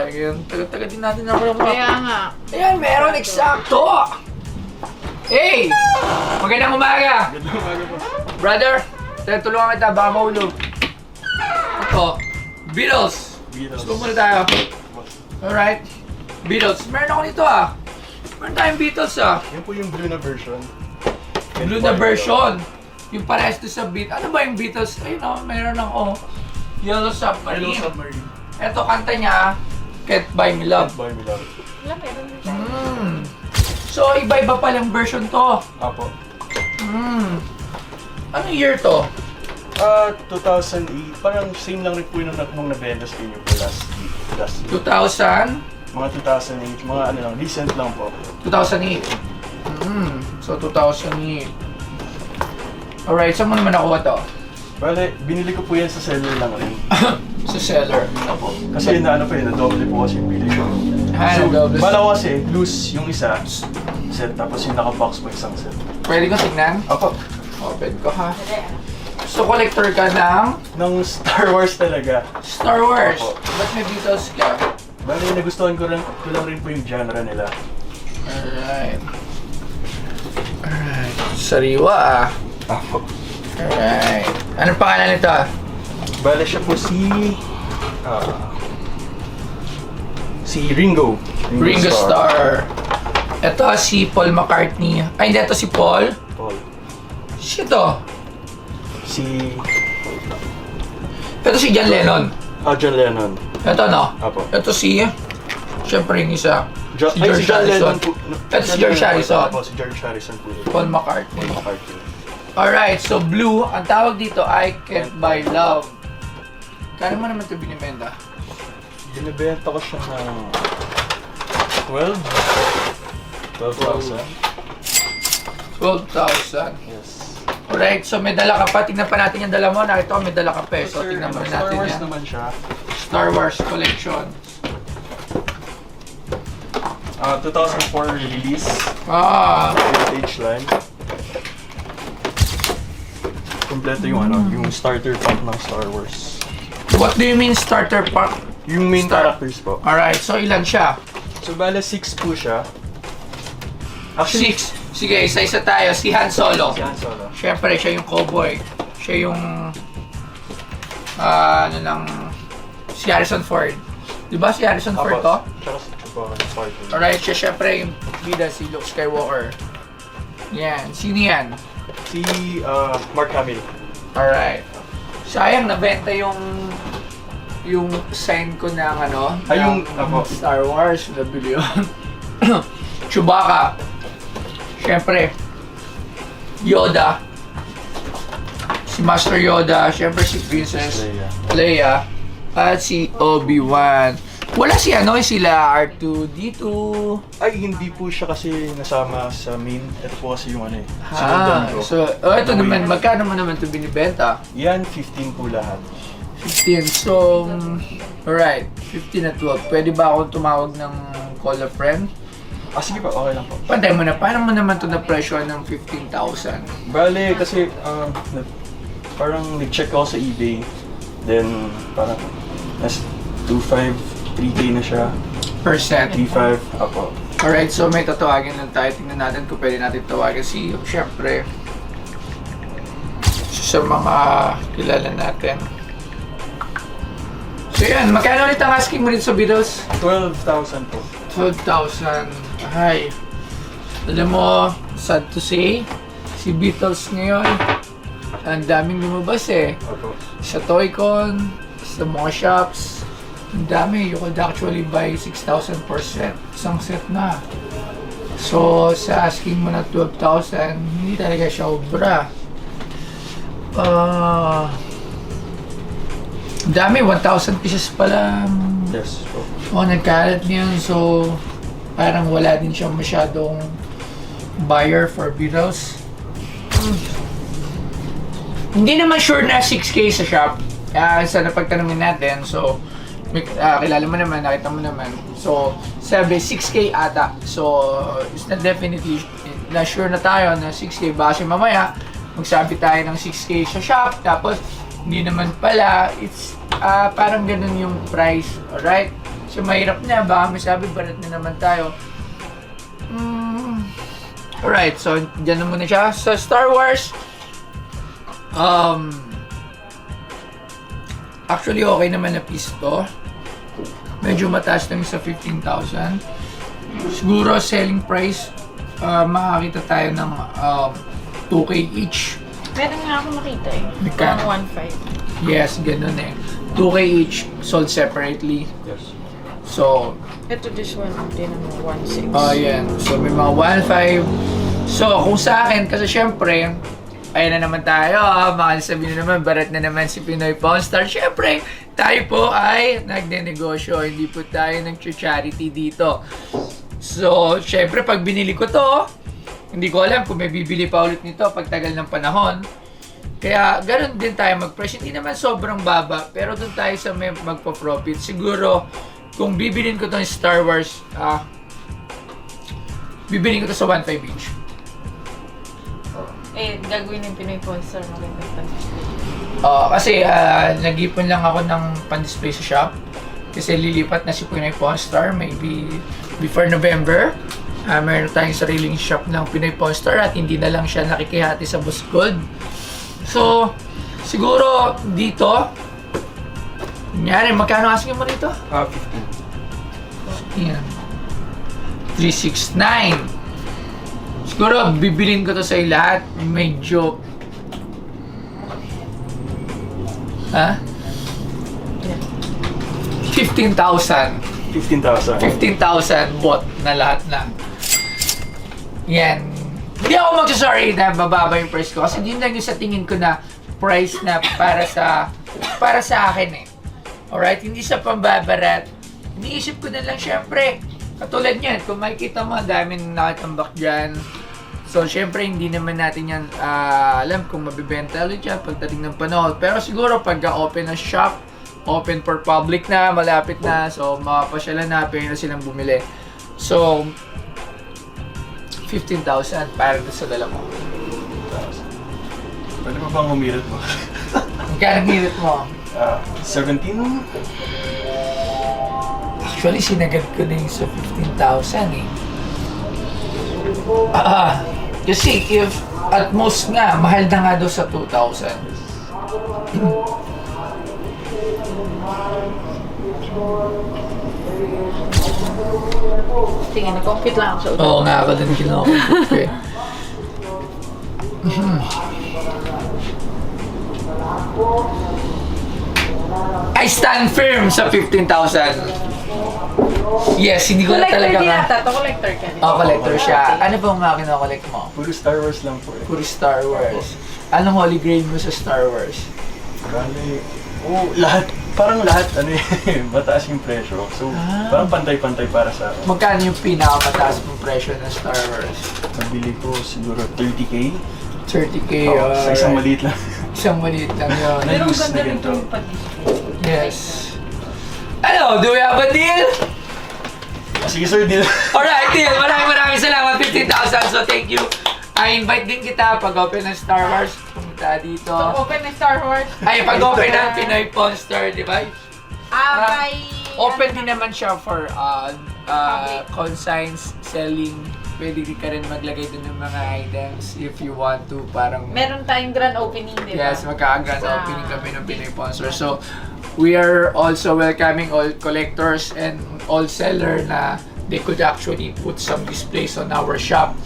Sayang, taga-taga din natin na mga. Kaya nga. Ayan, meron eksakto! Hey! Magandang umaga! Magandang umaga po. Brother, tulungan kita, baka mahulog. Ito, Beatles. Gusto muna tayo. Alright. Beatles. Meron ako nito Meron tayong Beatles Yan po yung blue na version. Blue na version. Yung parehas to sa Beatles. Ano ba yung Beatles? Ayun meron ako. Yellow Submarine. Yellow Submarine. Ito kanta niya, Can't Buy Me Love. Can't Buy Me Love. Wala, meron din tayo. So, iba-iba palang version to. Apo. Anong year to? 2008. Parang same lang rin po yung nung nabenta sa inyo po last year. 2000? Mga 2008. Mga ano lang, recent lang po. 2008. So, 2008. Alright, saan mo naman nakuha to? Bale, binili ko po yan sa seller lang rin. Sa seller. Apo. Kasi na na-double po kasi yung bili ko. Na-double. Bala ko kasi, loose yung isa set, tapos yung naka-box po isang set. Pwede ko tignan? Apo. Open ko So, collector ka ng Ng Star Wars talaga. Star Wars. Opo. Ba't may Beatles ka? Bale, nagustuhan ko lang rin po yung genre nila. Alright. Sariwa Apo. Alright. Anong pangalan nito Bale siya po si Ringo. Ringo Starr. Ito si Paul McCartney. Ay, hindi. Ito si Paul. Paul. Ito. Ito si John Lennon. John Lennon. Ito Apo. Ito si... Siyempre yung isa. Si George John Harrison. Lennon po. Ito si George Harrison. Apo, si George Harrison po. Paul McCartney. Paul McCartney. Alright, so blue. Ang tawag dito ay Can't Buy Love. Kano mo naman ito binibenta? Binibenta ko siya ng 12,000. 12,000. Yes. Alright, so may dala ka pa. Tingnan pa natin yung dala mo. Nakita ko may dala ka pa. So tingnan mo Star natin Wars yan. naman siya. Star Wars Collection. 2004 release. Vintage line. Kompleto yung yung starter pack ng Star Wars. What do you mean starter pack? Yung main characters po. Alright, so ilan siya? So bale 6 po siya. 6. Sige, isa-isa tayo. Si Han Solo. Si Han Solo. Siyempre, siya yung cowboy. Siya yung... si Harrison Ford. Di ba si Harrison Ford to? Tsaka si Chewbacca ng party. Alright, siya siyempre yung bida, si Luke Skywalker. Yan. Sino yan? Si Mark Hamill. Alright. Sayang, nabenta yung sign ko ng yung Star Wars. Nabili yun. Chewbacca. Siyempre, Yoda. Si Master Yoda. Siyempre si Princess Leia. At si Obi-Wan. Wala si sila R2-D2. Ay, hindi po siya kasi nasama sa main. Ito po kasi yung So, ito naman, magkano mo naman ito binibenta? Yan, 15 po lahat. 15. So, alright. 15 at 12. Pwede ba akong tumawag ng call a friend? Sige pa, okay lang po. Pantay mo na, paano mo naman ito na-pressure ng 15,000? Bale, kasi parang nag-check ako sa eBay. Then, parang 2.5, 3K na siya. Percent. 3.5, apo. Alright, so may tatawagin lang tayo. Tingnan natin kung pwede natin tawagin si, syempre, sa mga kilala natin. So yan, magkano ulit ang asking mo rin sa Beatles? 12,000 po. 12,000. Ay. Alam mo, sad to say, si Beatles ngayon, ang daming lumabas Apo. Sa Toycon, sa mga shops, ang dami. You could actually buy 6,000 per set. Isang set na. So, sa asking mo na 12,000, hindi talaga siya obra. Ang dami, 1,000 pieces pala. Yes po. Nagkalat niyan. So, parang wala din siyang masyadong buyer for Beatles. Hindi naman sure na 6K sa shop. Sa napagtanungin natin. So, kilala mo naman, nakita mo naman. So, sabi 6K ata. So, it's not definitely na sure na tayo na 6K. Baka mamaya, magsabi tayo ng 6K sa shop. Tapos, hindi naman pala. It's parang ganun yung price. Alright? Kasi mahirap na, baka may sabi, barat na naman tayo. Alright, so dyan na muna siya. Sa Star Wars, actually okay naman na piece to. Medyo mataas lang sa 15,000. Siguro selling price, makakita tayo ng 2K each. Meron nga ako makita eh. Magkano? Parang 1.5. Yes, ganun eh. 2K each, sold separately. Yes. So, Ito this one, din naman 1.6. yan. So, may mga 1.5. So, kung sa akin, kasi syempre, ayan na naman tayo, baka sabihin na naman, barat na naman si Pinoy Pawn Star. Syempre, tayo po ay nagne-negosyo, hindi po tayo nag-charity dito. So, syempre, pag binili ko to, hindi ko alam kung may bibili pa ulit nito pag tagal ng panahon. Kaya, ganun din tayo mag-price. Hindi naman sobrang baba, pero doon tayo sa may magpa-profit. Siguro, kung bibilin ko to ng Star Wars, bibilin ko to sa 1.5 each. Gagawin yung Pinoy Pawn Star, magandang pan-display. Kasi nag-ipon lang ako ng pan-display sa shop. Kasi lilipat na si Pinoy Pawn Star, maybe before November. Meron tayong sariling shop ng Pinoy Pawn Star at hindi na lang siya nakikihati sa Boss Gold. So, siguro dito, kunyari, magkano asking mo rito? 15. Yan. 369. Siguro, bibilin ko to sa lahat. Medyo... Ha? Yeah. 15,000. 15,000. 15,000 bot na lahat na. Yan. Hindi ako mag-sorry na bababa yung price ko kasi din lang yung sa tingin ko na price na para sa akin eh. Alright? Hindi sa pambabarat. Iniisip ko na lang syempre. Katulad niyan, kung makikita mo, daming nakatambak dyan. So, syempre, hindi naman natin yan alam kung mabibenta ulit yan pagdating ng panahon. Pero siguro, pagka-open na shop, open for public na, malapit na, so, mapasyalan na, pwede na silang bumili. So, 15,000 para doon sa dala mo. Pwede pa bang humirit mo? Magkano minute mo? 17? Actually, sinagad ko na yung sa 15,000 eh. Kasi if at most nga, mahal na nga daw sa 2,000. Tingnan, na-compute lang ako sa utak. Oo nga, ako din kinokompute ko eh. I stand firm sa 15,000. Yes, hindi ko na Collector talaga din ka. ata. Ito collector ka din. Collector siya. Ano bang mga kinokollect mo? Puro Star Wars lang po eh. Puro Star Wars. Anong holy grail mo sa Star Wars? Bale, lahat. Parang lahat, mataas yung presyo. So, parang pantay-pantay para sa akin. Magkano yung pinakamataas mong presyo ng Star Wars? Nabili ko siguro 30K. 30K. Sa isang maliit lang. Isang maliit lang yun. Pero ang Use ganda na rin ganito. itong pan-display. Yes. Ano, do we have a deal? Sige sir, deal. Alright, deal. Maraming salamat. 15,000. So, thank you. I invite din kita pag open ng Star Wars. Pumunta dito. So, open na Star Wars. Ay, pag open ng Pinoy Pawn Star, di ba? May... Open din naman siya for Public. consigns, selling. Pwede ka rin maglagay din ng mga items if you want to. Parang... Meron tayong grand opening, di ba? Yes, magkakagrand Sa- opening kami ng Pinoy Pawn Store. So, we are also welcoming all collectors and all seller na they could actually put some displays on our shop.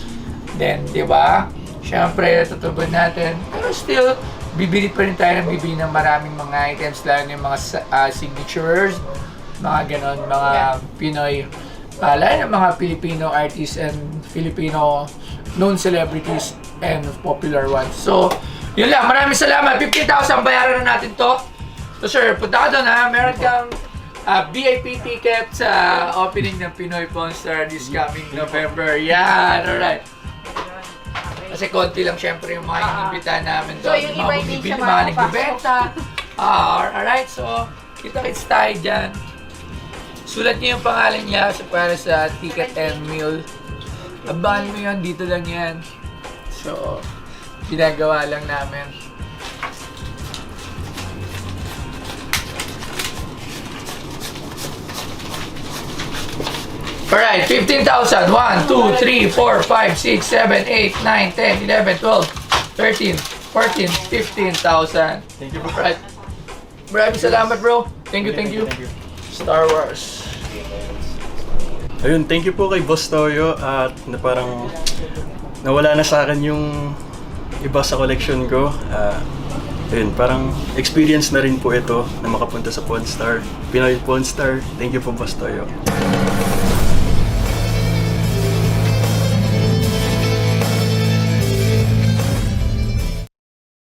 Then, di ba? Siyempre, tutubad natin. Pero still, bibili pa rin tayo ng maraming mga items, lalo na yung mga signatures, mga ganon, mga Pinoy, lalo na mga Filipino artists and Filipino known celebrities and popular ones. So, yun lang. Maraming salamat. 50,000 bayaran na natin to. So, sir, punta ka doon ha. Meron kang VIP ticket sa opening ng Pinoy Pawn Star this coming November. Yan, alright. Kasi konti lang syempre yung mga inimbitahan namin doon. So, yung iba mga hindi bumibili, siya mga makakapasok. nagbibenta. Alright, so kita-kits tayo dyan. Sulat niyo yung pangalan niya para sa ticket and meal. Abangan mo yun, dito lang yan. So, ginagawa lang namin. Alright, 15,000. 1, 2, 3, 4, 5, 6, 7, 8, 9, 10, 11, 12, 13, 14, 15,000. Thank you po. Alright. Maraming salamat, bro. Thank you, thank you. Star Wars. Ayun, thank you po kay Boss Toyo at na parang nawala na sa akin yung iba sa collection ko. Ayun, parang experience na rin po ito na makapunta sa Pawn Star. Pinoy Pawn Star. Thank you po, Boss Toyo.